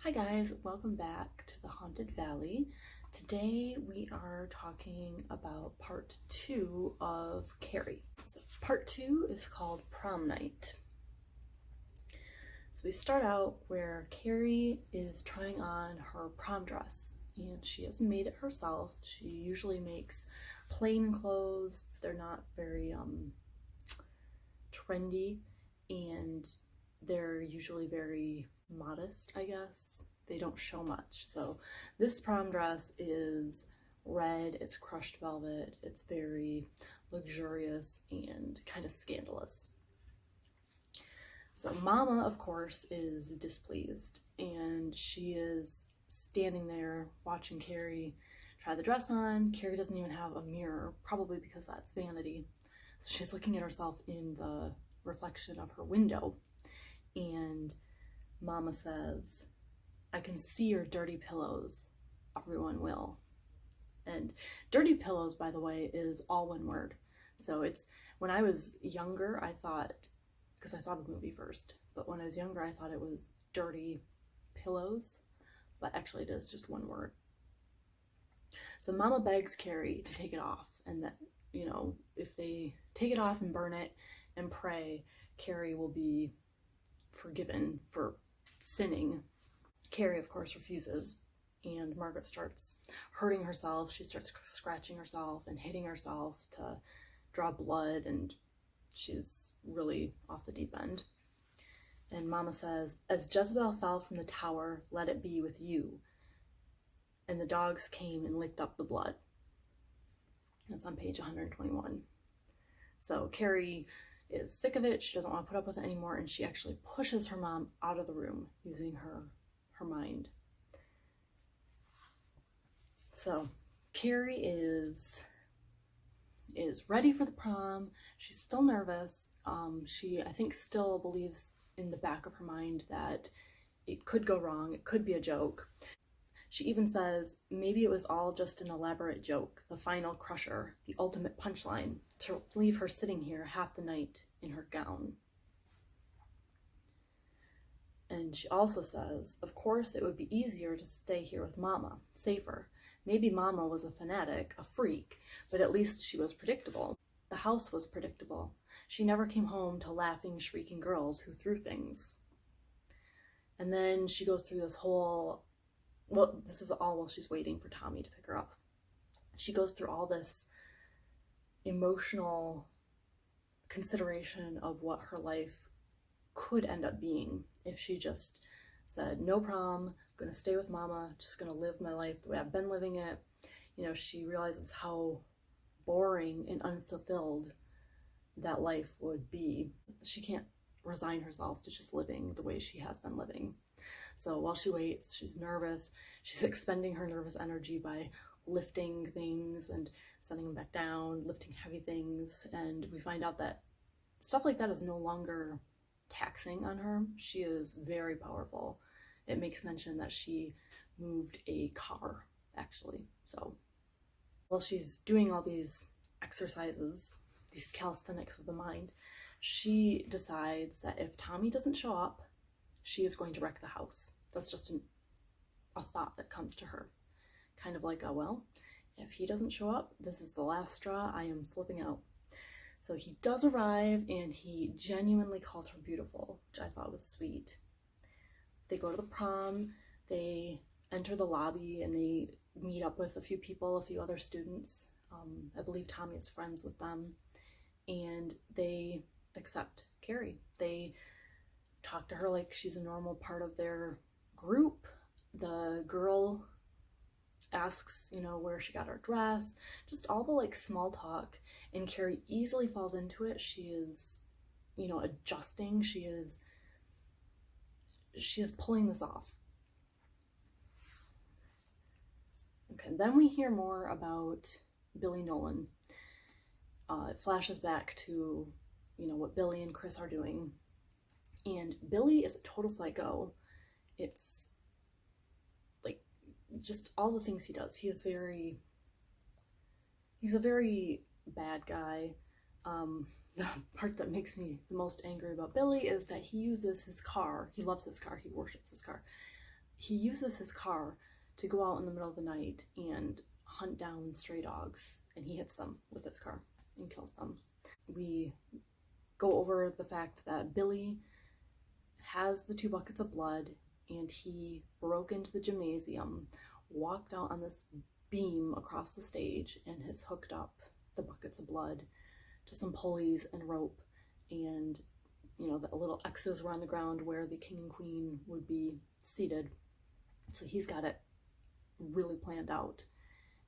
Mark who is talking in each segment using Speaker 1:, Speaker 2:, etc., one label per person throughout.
Speaker 1: Hi guys, welcome back to the Haunted Valley. Today we are talking about part 2 of Carrie. So part 2 is called Prom Night. So we start out where Carrie is trying on her prom dress and she has made it herself. She usually makes plain clothes. They're not very trendy and they're usually very modest, I guess. They don't show much. So this prom dress is red, it's crushed velvet, it's very luxurious and kind of scandalous. So Mama, of course, is displeased and she is standing there watching Carrie try the dress on. Carrie doesn't even have a mirror, probably because that's vanity. So she's looking at herself in the reflection of her window and Mama says, "I can see your dirty pillows. Everyone will." And dirty pillows, by the way, is all one word. So it's, when I was younger, I thought, because I saw the movie first, but when I was younger, I thought it was dirty pillows, but actually it is just one word. So Mama begs Carrie to take it off and that, you know, if they take it off and burn it and pray, Carrie will be forgiven for sinning. Carrie, of course, refuses, and Margaret starts hurting herself. She starts scratching herself and hitting herself to draw blood, and she's really off the deep end. And Mama says, "As Jezebel fell from the tower, let it be with you." And the dogs came and licked up the blood. That's on page 121. So Carrie is sick of it. She doesn't want to put up with it anymore, and she actually pushes her mom out of the room using her mind. So Carrie is ready for the prom. She's still nervous. She, I think, still believes in the back of her mind that it could go wrong. It could be a joke. She even says maybe it was all just an elaborate joke, the final crusher, the ultimate punchline, to leave her sitting here half the night in her gown. And she also says, of course it would be easier to stay here with Mama, safer. Maybe Mama was a fanatic, a freak, but at least she was predictable. The house was predictable. She never came home to laughing, shrieking girls who threw things. And then she goes through this whole, well, this is all while she's waiting for Tommy to pick her up. She goes through all this emotional consideration of what her life could end up being if she just said, no prom, I'm gonna stay with Mama, just gonna live my life the way I've been living it. You know, she realizes how boring and unfulfilled that life would be. She can't resign herself to just living the way she has been living. So while she waits, she's nervous. She's expending her nervous energy by lifting things and setting them back down, lifting heavy things. And we find out that stuff like that is no longer taxing on her. She is very powerful. It makes mention that she moved a car, actually. So while she's doing all these exercises, these calisthenics of the mind, she decides that if Tommy doesn't show up, she is going to wreck the house. That's just a thought that comes to her. Kind of like, oh, well, if he doesn't show up, this is the last straw, I am flipping out. So he does arrive and he genuinely calls her beautiful, which I thought was sweet. They go to the prom, they enter the lobby and they meet up with a few people, a few other students. I believe Tommy is friends with them, and they accept Carrie. They talk to her like she's a normal part of their group. The girl asks, you know, where she got her dress, just all the like small talk, and Carrie easily falls into it. She is, you know, adjusting. She is pulling this off. Okay, then we hear more about Billy Nolan. It flashes back to, you know, what Billy and Chris are doing. And Billy is a total psycho. It's like just all the things he does. He's a very bad guy. The part that makes me the most angry about Billy is that he uses his car. He loves his car. He worships his car. he uses his car to go out in the middle of the night and hunt down stray dogs, and he hits them with his car and kills them. We go over the fact that Billy has the 2 buckets of blood, and he broke into the gymnasium, walked out on this beam across the stage, and has hooked up the buckets of blood to some pulleys and rope, and the little X's were on the ground where the king and queen would be seated. So he's got it really planned out,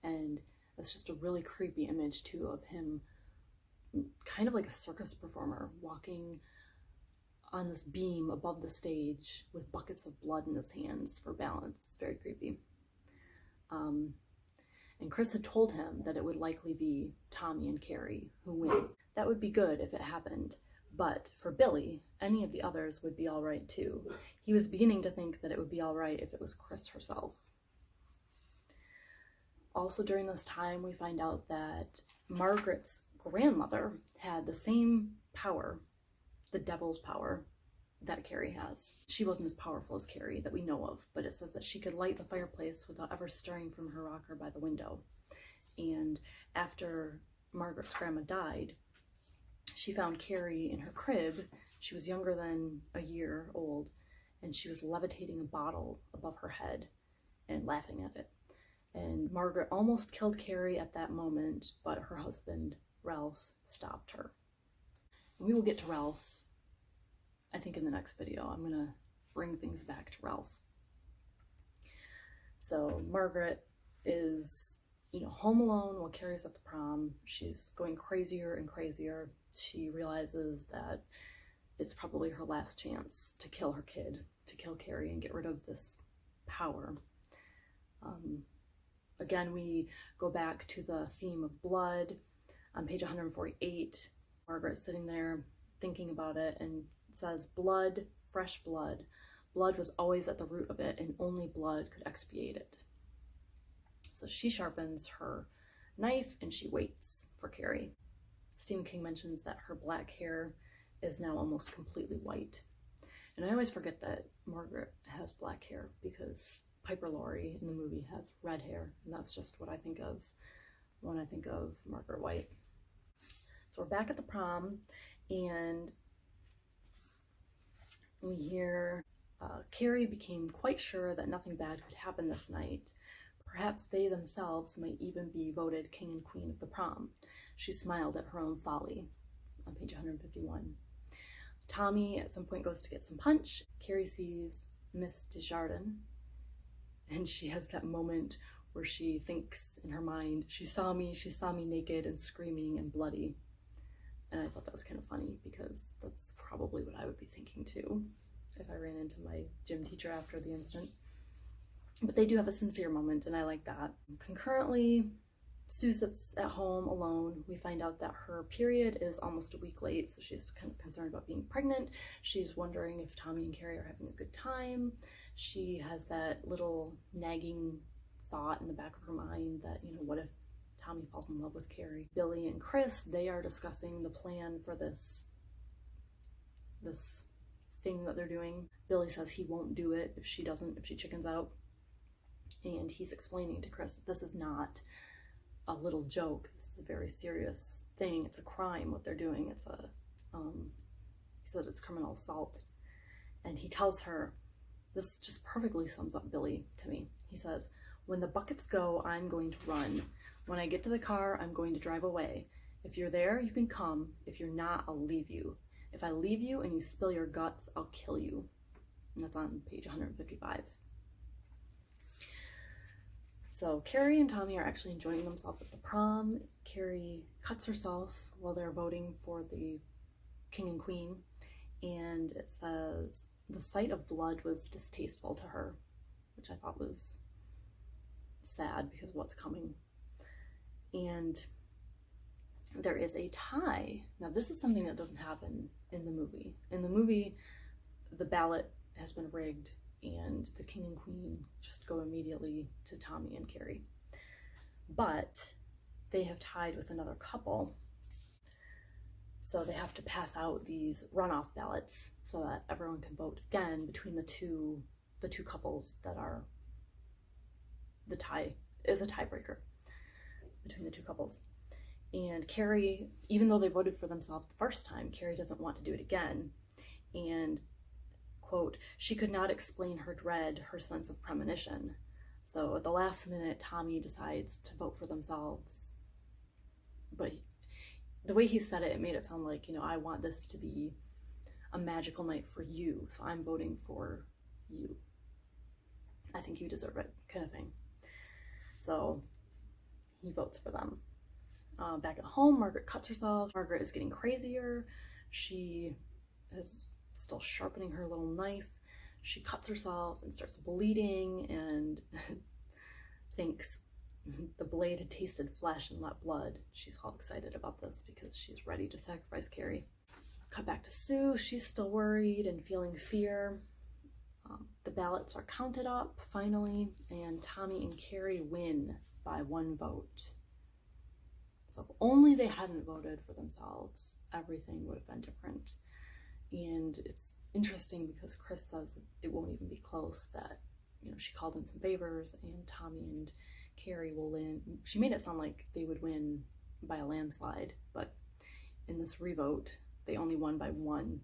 Speaker 1: and it's just a really creepy image too of him, kind of like a circus performer, walking on this beam above the stage with buckets of blood in his hands for balance. It's very creepy. And Chris had told him that it would likely be Tommy and Carrie who win. That would be good if it happened, but for Billy, any of the others would be all right too. He was beginning to think that it would be all right if it was Chris herself. Also during this time, we find out that Margaret's grandmother had the same power, the devil's power, that Carrie has. She wasn't as powerful as Carrie that we know of, but it says that she could light the fireplace without ever stirring from her rocker by the window. And after Margaret's grandma died, she found Carrie in her crib. She was younger than a year old, and she was levitating a bottle above her head and laughing at it. And Margaret almost killed Carrie at that moment, but her husband, Ralph, stopped her. And we will get to Ralph, I think, in the next video. I'm going to bring things back to Ralph. So Margaret is, home alone while Carrie's at the prom. She's going crazier and crazier. She realizes that it's probably her last chance to kill her kid, to kill Carrie and get rid of this power. Again, we go back to the theme of blood. On page 148, Margaret's sitting there thinking about it, and it says, blood, fresh blood. Blood was always at the root of it, and only blood could expiate it. So she sharpens her knife and she waits for Carrie. Stephen King mentions that her black hair is now almost completely white. And I always forget that Margaret has black hair because Piper Laurie in the movie has red hair, and that's just what I think of when I think of Margaret White. So we're back at the prom, and we hear Carrie became quite sure that nothing bad could happen this night. Perhaps they themselves might even be voted king and queen of the prom. She smiled at her own folly, on page 151. Tommy at some point goes to get some punch. Carrie sees Miss Desjardins, and she has that moment where she thinks in her mind, she saw me naked and screaming and bloody. And I thought that was kind of funny because that's probably what I would be thinking too if I ran into my gym teacher after the incident. But they do have a sincere moment, and I like that. Concurrently, Sue sits at home alone. We find out that her period is almost a week late, so she's kind of concerned about being pregnant. She's wondering if Tommy and Carrie are having a good time. She has that little nagging thought in the back of her mind that, what if Tommy falls in love with Carrie? Billy and Chris, they are discussing the plan for this thing that they're doing. Billy says he won't do it if she chickens out. And he's explaining to Chris that this is not a little joke. This is a very serious thing. It's a crime what they're doing. He said it's criminal assault. And he tells her, this just perfectly sums up Billy to me. He says, when the buckets go, I'm going to run. When I get to the car, I'm going to drive away. If you're there, you can come. If you're not, I'll leave you. If I leave you and you spill your guts, I'll kill you. And that's on page 155. So Carrie and Tommy are actually enjoying themselves at the prom. Carrie cuts herself while they're voting for the king and queen, and it says the sight of blood was distasteful to her, which I thought was sad because of what's coming. And there is a tie. Now this is something that doesn't happen in the movie. In the movie, the ballot has been rigged and the king and queen just go immediately to Tommy and Carrie. But they have tied with another couple, so they have to pass out these runoff ballots so that everyone can vote again between the two the two couples that are the tie, is a tiebreaker between the two couples. And Carrie, even though they voted for themselves the first time, Carrie doesn't want to do it again. And, quote, she could not explain her dread, her sense of premonition. So at the last minute, Tommy decides to vote for themselves. But the way he said it, it made it sound like, you know, I want this to be a magical night for you, so I'm voting for you. I think you deserve it, kind of thing. So he votes for them. Back at home, Margaret cuts herself. Margaret is getting crazier. She is still sharpening her little knife. She cuts herself and starts bleeding and thinks the blade had tasted flesh and not blood. She's all excited about this because she's ready to sacrifice Carrie. Cut back to Sue. She's still worried and feeling fear. The ballots are counted up finally, and Tommy and Carrie win by 1 vote. So if only they hadn't voted for themselves, everything would have been different. And it's interesting because Chris says it won't even be close, that, you know, she called in some favors and Tommy and Carrie will win. She made it sound like they would win by a landslide, but in this revote, they only won by 1.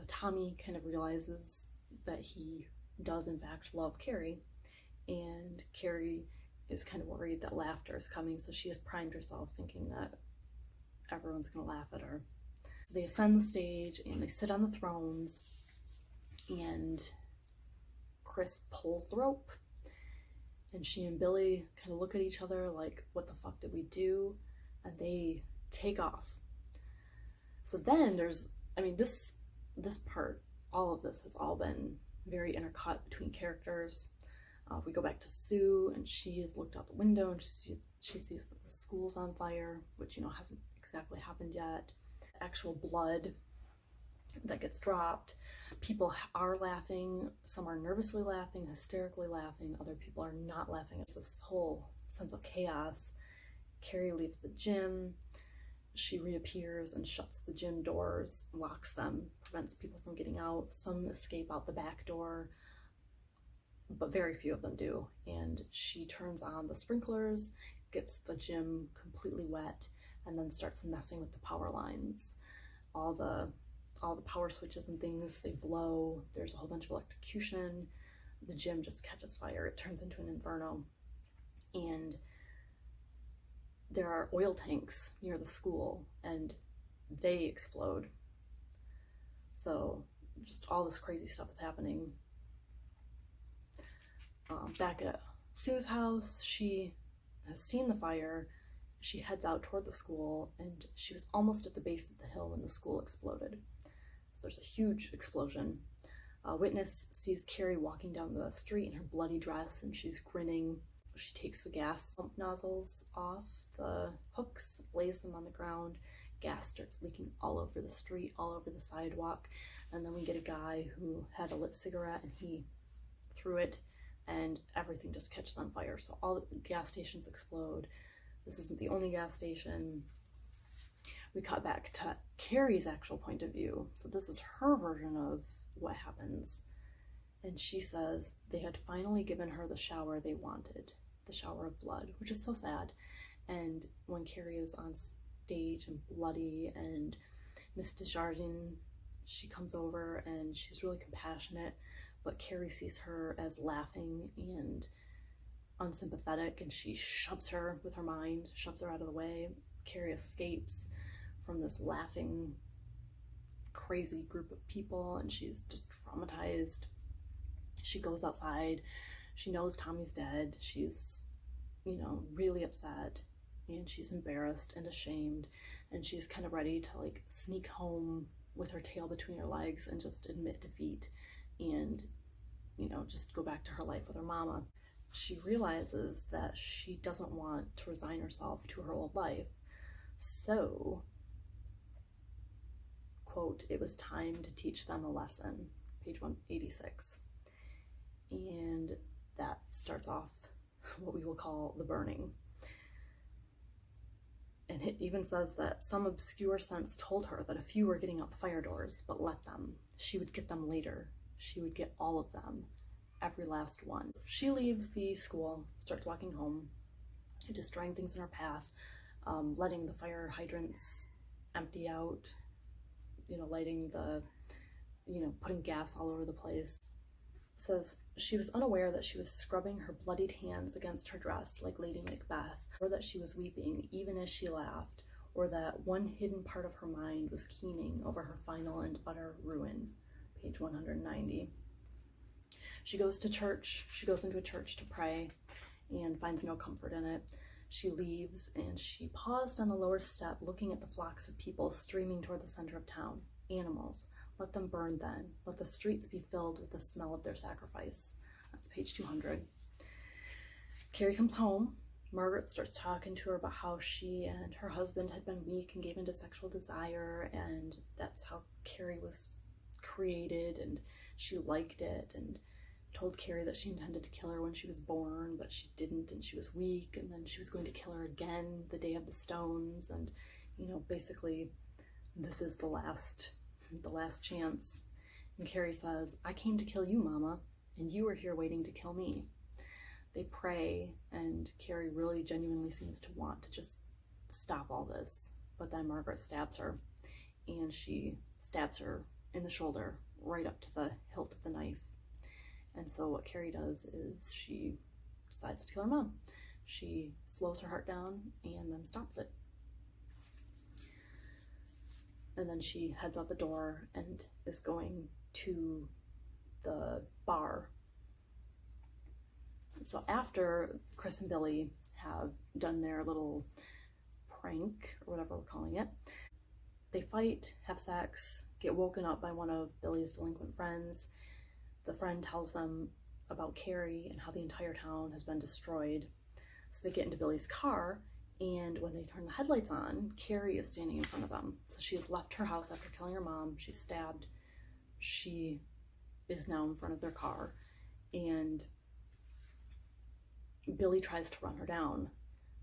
Speaker 1: Tommy kind of realizes that he does in fact love Carrie, and Carrie is kind of worried that laughter is coming, so she has primed herself thinking that everyone's gonna laugh at her. They ascend the stage and they sit on the thrones, and Chris pulls the rope, and she and Billy kind of look at each other like, what the fuck did we do? And they take off. So then there's, I mean, this part, all of this has all been very intercut between characters. We go back to Sue, and she has looked out the window and she sees that the school's on fire, which, you know, hasn't exactly happened yet. Actual blood that gets dropped. People are laughing. Some are nervously laughing, hysterically laughing. Other people are not laughing. It's this whole sense of chaos. Carrie leaves the gym. She reappears and shuts the gym doors, locks them, prevents people from getting out. Some escape out the back door, but very few of them do. And she turns on the sprinklers, gets the gym completely wet, and then starts messing with the power lines. All the power switches and things, they blow. There's a whole bunch of electrocution. The gym just catches fire. It turns into an inferno. And there are oil tanks near the school, and they explode. So just all this crazy stuff is happening. Back at Sue's house, she has seen the fire. She heads out toward the school, and she was almost at the base of the hill when the school exploded. So there's a huge explosion. A witness sees Carrie walking down the street in her bloody dress, and she's grinning. She takes the gas pump nozzles off the hooks, lays them on the ground. Gas starts leaking all over the street, all over the sidewalk. And then we get a guy who had a lit cigarette, and he threw it, and everything just catches on fire. So all the gas stations explode. This isn't the only gas station. We cut back to Carrie's actual point of view. So this is her version of what happens. And she says they had finally given her the shower they wanted, the shower of blood, which is so sad. And when Carrie is on stage and bloody, and Miss Desjardins, she comes over and she's really compassionate, but Carrie sees her as laughing and unsympathetic, and she shoves her with her mind, shoves her out of the way. Carrie escapes from this laughing, crazy group of people, and she's just traumatized. She goes outside. She knows Tommy's dead. She's, you know, really upset, and she's embarrassed and ashamed, and she's kind of ready to like sneak home with her tail between her legs and just admit defeat and, you know, just go back to her life with her mama. She realizes that she doesn't want to resign herself to her old life. So, quote, it was time to teach them a lesson, page 186. And that starts off what we will call the burning. And it even says that some obscure sense told her that a few were getting out the fire doors, but let them. She would get them later. She would get all of them. every last one. She leaves the school, starts walking home, destroying things in her path, letting the fire hydrants empty out, lighting putting gas all over the place. Says she was unaware that she was scrubbing her bloodied hands against her dress like Lady Macbeth, or that she was weeping even as she laughed, or that one hidden part of her mind was keening over her final and utter ruin. Page 190. She goes to church. She goes into a church to pray and finds no comfort in it. She leaves and she paused on the lower step, looking at the flocks of people streaming toward the center of town. Animals. Let them burn then. Let the streets be filled with the smell of their sacrifice. That's page 200. Carrie comes home. Margaret starts talking to her about how she and her husband had been weak and gave into sexual desire, and that's how Carrie was created, and she liked it, and told Carrie that she intended to kill her when she was born, but she didn't, and she was weak, and then she was going to kill her again the day of the stones, and basically this is the last chance. And Carrie says, "I came to kill you, Mama, and you were here waiting to kill me." They pray, and Carrie really genuinely seems to want to just stop all this, but then Margaret stabs her, and she stabs her in the shoulder right up to the hilt of the knife. And so what Carrie does is she decides to kill her mom. She slows her heart down and then stops it. And then she heads out the door and is going to the bar. So after Chris and Billy have done their little prank, or whatever we're calling it, they fight, have sex, get woken up by one of Billy's delinquent friends. The friend tells them about Carrie and how the entire town has been destroyed. So they get into Billy's car, and when they turn the headlights on, Carrie is standing in front of them. So she has left her house after killing her mom. She's stabbed. She is now in front of their car, and Billy tries to run her down,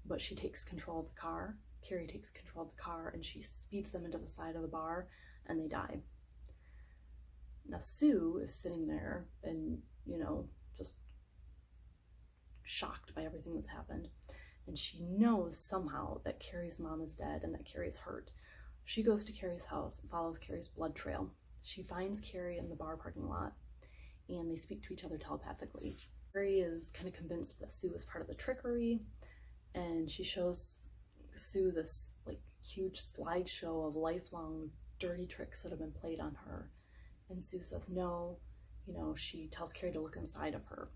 Speaker 1: but she takes control of the car. Carrie takes control of the car, and she speeds them into the side of the bar, and they die. Now Sue is sitting there and, just shocked by everything that's happened. And she knows somehow that Carrie's mom is dead and that Carrie's hurt. She goes to Carrie's house and follows Carrie's blood trail. She finds Carrie in the bar parking lot, and they speak to each other telepathically. Carrie is kind of convinced that Sue is part of the trickery, and she shows Sue this huge slideshow of lifelong dirty tricks that have been played on her. And Sue says no. She tells Carrie to look inside of her.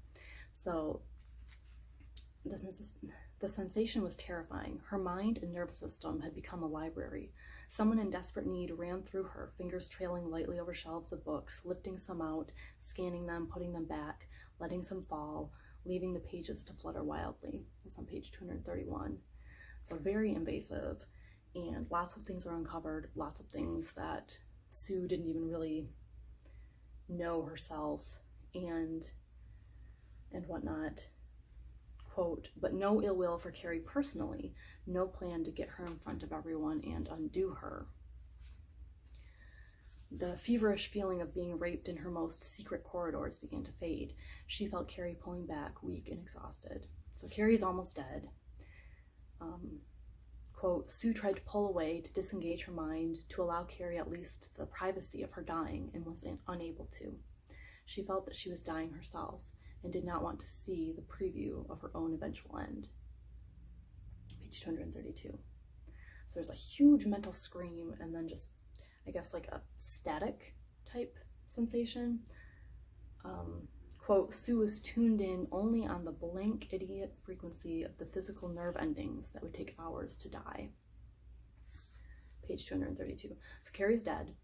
Speaker 1: So the sensation was terrifying. Her mind and nervous system had become a library. Someone in desperate need ran through her, fingers trailing lightly over shelves of books, lifting some out, scanning them, putting them back, letting some fall, leaving the pages to flutter wildly. That's on page 231. So very invasive, and lots of things were uncovered, lots of things that Sue didn't even really know herself, and whatnot. Quote, "But no ill will for Carrie personally, no plan to get her in front of everyone and undo her." The feverish feeling of being raped in her most secret corridors began to fade. She felt Carrie pulling back, weak and exhausted. So Carrie's almost dead. Quote, "Sue tried to pull away, to disengage her mind, to allow Carrie at least the privacy of her dying, and was unable to. She felt that she was dying herself, and did not want to see the preview of her own eventual end." Page 232. So there's a huge mental scream, and then just, I guess, a static type sensation. Quote, "Sue was tuned in only on the blank idiot frequency of the physical nerve endings that would take hours to die." Page 232. So Carrie's dead.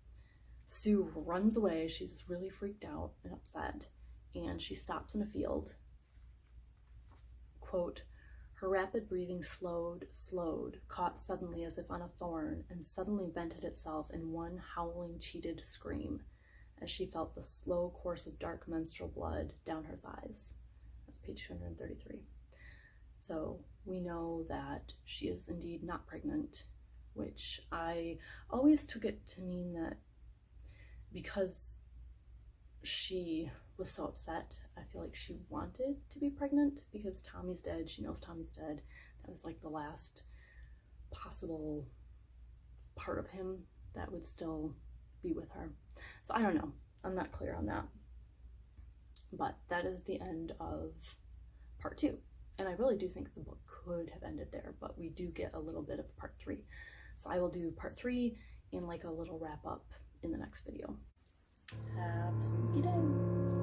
Speaker 1: Sue runs away. She's really freaked out and upset, and she stops in a field. Quote, "Her rapid breathing slowed, caught suddenly as if on a thorn, and suddenly vented itself in one howling, cheated scream, as she felt the slow course of dark menstrual blood down her thighs." That's page 233. So we know that she is indeed not pregnant, which I always took it to mean that because she was so upset. I feel like she wanted to be pregnant because Tommy's dead. She knows Tommy's dead. That was like the last possible part of him that would still be with her. So I don't know. I'm not clear on that. But that is the end of part 2. And I really do think the book could have ended there, but we do get a little bit of part 3. So I will do part 3 in like a little wrap up in the next video. Have a spooky day.